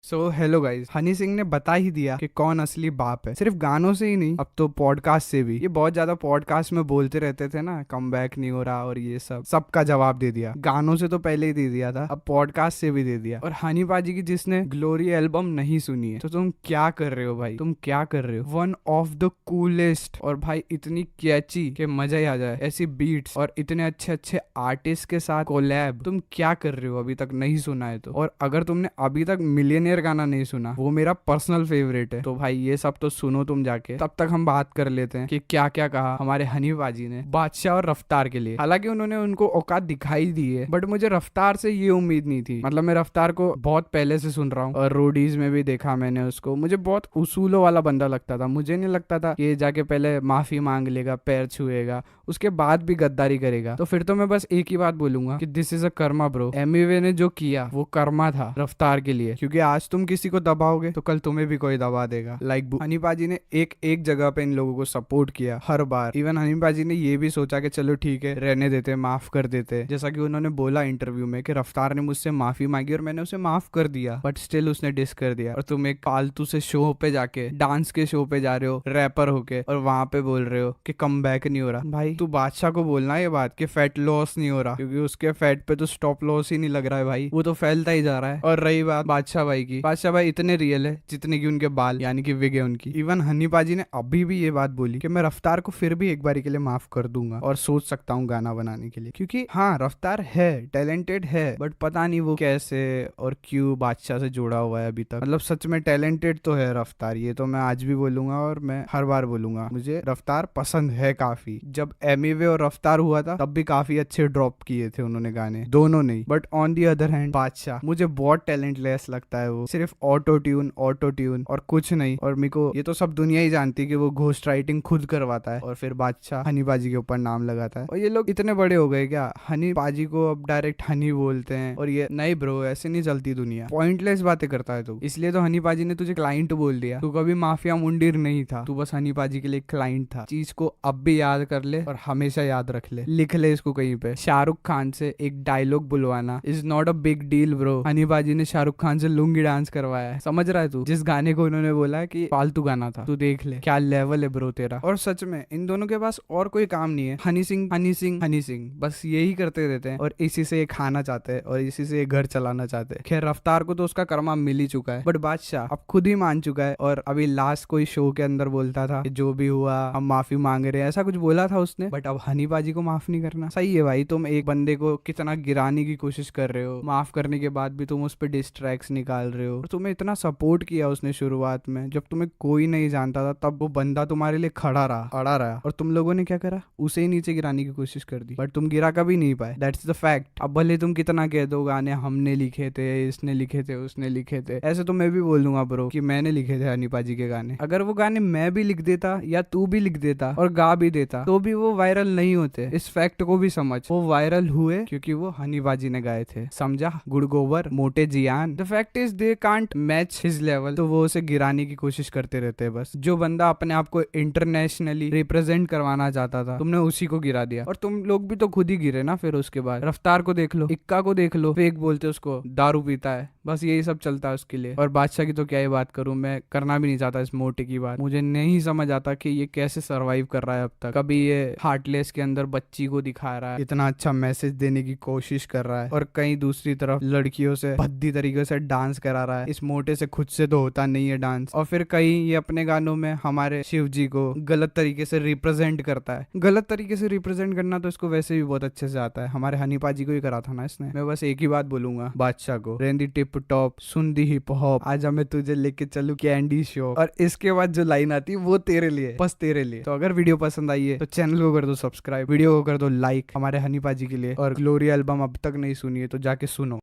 So hello guys, Honey Singh ने बता ही दिया कि कौन असली बाप है। सिर्फ गानों से ही नहीं, अब तो पॉडकास्ट से भी। ये बहुत ज्यादा पॉडकास्ट में बोलते रहते थे ना, कम बैक नहीं हो रहा और ये सबका जवाब दे दिया। गानों से तो पहले ही दे दिया था, अब पॉडकास्ट से भी दे दिया। और हनी पाजी की जिसने ग्लोरी एल्बम नहीं सुनी है, तो तुम क्या कर रहे हो भाई, तुम क्या कर रहे हो। वन ऑफ द कूलेस्ट, और भाई इतनी कैची कि मजा ही आ जाए, ऐसी बीट्स और इतने अच्छे अच्छे आर्टिस्ट के साथ कोलैब। तुम क्या कर रहे हो, अभी तक नहीं सुना है तो। और अगर तुमने अभी तक मिलियनेयर गाना नहीं सुना, वो मेरा पर्सनल फेवरेट है, तो भाई ये सब तो सुनो तुम जाके। तब तक हम बात कर लेते हैं कि क्या क्या कहा हमारे हनी बाजी ने बादशाह और रफ्तार के लिए। हालांकि उन्होंने उनको औकात दिखाई दी है, बट मुझे रफ्तार से ये उम्मीद नहीं थी। मतलब मैं रफ्तार को बहुत पहले से सुन रहा हूँ और रोडीज में भी देखा मैंने उसको। मुझे बहुत उसूलों वाला बंदा लगता था। मुझे नहीं लगता था कि जाके पहले माफी मांग लेगा, पैर छुएगा, उसके बाद भी गद्दारी करेगा। तो फिर तो मैं बस एक ही बात बोलूंगा कि this is a Karma bro. Amway ने जो किया वो कर्मा था रफ्तार के लिए, क्योंकि आज तुम किसी को दबाओगे तो कल तुम्हें भी कोई दबा देगा। लाइक हनी पाजी ने एक जगह पे इन लोगों को सपोर्ट किया हर बार। इवन हनी पाजी ने ये भी सोचा कि चलो ठीक है, रहने देते, माफ कर देते। जैसा कि उन्होंने बोला इंटरव्यू में कि रफ्तार ने मुझसे माफी मांगी और मैंने उसे माफ कर दिया, बट स्टिल उसने डिस कर दिया। और तुम एक फालतू से शो पे जाके, डांस के शो पे जा रहे हो रैपर होके, और वहां पे बोल रहे हो कि कम बैक नहीं हो रहा। भाई तू बादशाह को बोलना ये बात कि फैट लॉस नहीं हो रहा, क्योंकि उसके फैट पे तो स्टॉप लॉस ही नहीं लग रहा है भाई, वो तो फैलता ही जा रहा है। और रही बात बादशाह भाई की, बादशाह भाई इतने रियल है जितने की उनके बाल, यानी कि विग है उनकी। इवन हनी पाजी ने अभी भी ये बात बोली कि मैं रफ्तार को फिर भी एक बारी के लिए माफ कर दूंगा और सोच सकता हूँ गाना बनाने के लिए, क्योंकि हाँ रफ्तार है, टैलेंटेड है, बट पता नहीं वो कैसे और क्यों बादशाह से जुड़ा हुआ है अभी तक। मतलब सच में टैलेंटेड तो है रफ्तार, ये तो मैं आज भी बोलूंगा और मैं हर बार बोलूंगा। मुझे रफ्तार पसंद है काफी। जब एमिवे और रफ्तार हुआ था तब भी काफी अच्छे ड्रॉप किए थे उन्होंने गाने, दोनों नहीं। But on the other hand बादशाह मुझे बहुत टैलेंटलेस लगता है। वो सिर्फ ऑटो ट्यून और कुछ नहीं। और मेरे को ये तो सब दुनिया ही जानती है कि वो घोस्ट राइटिंग खुद करवाता है और फिर बादशाह हनी पाजी के ऊपर नाम लगाता है। और ये लोग इतने बड़े हो गए क्या, हनी पाजी को अब डायरेक्ट हनी बोलते हैं। और ये नहीं ब्रो, ऐसे नहीं चलती दुनिया, पॉइंटलेस बातें करता है तू। इसलिए तो हनी पाजी ने तुझे क्लाइंट बोल दिया। तू कभी माफिया मुंडीर नहीं था, तू बस हनी पाजी के लिए क्लाइंट था। चीज को अब भी याद कर ले और हमेशा याद रख ले, लिख ले इसको कहीं पे। शाहरुख खान से एक डायलॉग बुलवाना is not a big deal bro. Honey पाजी ने शाहरुख खान से लुंगी डांस करवाया है, समझ रहा है तू। जिस गाने को उन्होंने बोला है कि फालतू गाना था, तू देख ले क्या लेवल है ब्रो तेरा। और सच में इन दोनों के पास और कोई काम नहीं है। हनी सिंह हनी सिंह हनी सिंह, बस यही करते रहते हैं और इसी से ये खाना चाहते हैं और इसी से ये घर चलाना चाहते हैं। खैर रफ्तार को तो उसका कर्मा मिल ही चुका है, बट बादशाह अब खुद ही मान चुका है। और अभी लास्ट कोई शो के अंदर बोलता था कि जो भी हुआ हम माफी मांग रहे हैं, ऐसा कुछ बोला था उसने। बट अब हनी बाजी को माफ नहीं करना, सही है भाई। तुम एक बंदे को कितना गिराने की कोशिश कर रहे हो, माफ करने के बाद भी तुम उस पर डिस्ट्रैक्ट्स निकाल रहे हो। और तुम्हें इतना सपोर्ट किया उसने शुरुआत में, जब तुम्हें कोई नहीं जानता था, तब वो बंदा तुम्हारे लिए खड़ा रहा, अड़ा रहा। और तुम लोगों ने क्या करा, उसे ही नीचे गिराने की कोशिश कर दी, बट तुम गिरा कभी नहीं पाए। That's the fact. अब भले तुम कितना कह दो गाने हमने लिखे थे, इसने लिखे थे, उसने लिखे थे, ऐसे तो मैं भी बोल दूंगा ब्रो कि मैंने लिखे थे हनी पाजी के गाने। अगर वो गाने मैं भी लिख देता या तू भी लिख देता और गा भी देता, तो भी वो वायरल नहीं होते। इस फैक्ट को भी समझ, वो वायरल हुए क्योंकि वो हनी बाजी ने गाए थे, समझा। गुड़ गोबर मोटे जियान। The fact is they can't match his level, तो वो उसे गिराने की कोशिश करते रहते हैं बस। जो बंदा अपने आप को इंटरनेशनली रिप्रेजेंट करवाना चाहता था, तुमने उसी को गिरा दिया। और तुम लोग भी तो खुद ही गिरे ना फिर उसके बाद। रफ्तार को देख लो, इक्का को देख लो, फेक बोलते उसको, दारू पीता है, बस यही सब चलता है उसके लिए। और बादशाह की तो क्या ही बात करूं, मैं करना भी नहीं चाहता इस मोटे की बात। मुझे नहीं समझ आता कि ये कैसे सरवाइव कर रहा है अब तक। कभी ये हार्टलेस के अंदर बच्ची को दिखा रहा है, इतना अच्छा मैसेज देने की कोशिश कर रहा है, और कहीं दूसरी तरफ लड़कियों से भद्दी तरीके से डांस करा रहा है। इस मोटे से खुद से तो होता नहीं है डांस। और फिर कहीं ये अपने गानों में हमारे शिव जी को गलत तरीके से रिप्रेजेंट करता है। गलत तरीके से रिप्रेजेंट करना तो इसको वैसे भी बहुत अच्छे से आता है, हमारे हनी पाजी को ही करा था ना इसने। मैं बस एक ही बात बोलूंगा बादशाह को, रेंदी टिप टॉप सुन दी हिप हॉप, आजा मैं तुझे लेके चलूं कैंडी शॉप। और इसके बाद जो लाइन आती है वो तेरे लिए, बस तेरे लिए। तो अगर वीडियो पसंद आई है तो चैनल को कर दो सब्सक्राइब, वीडियो को कर दो लाइक हमारे हनी पाजी के लिए। और ग्लोरी एल्बम अब तक नहीं सुनी है तो जाके सुनो।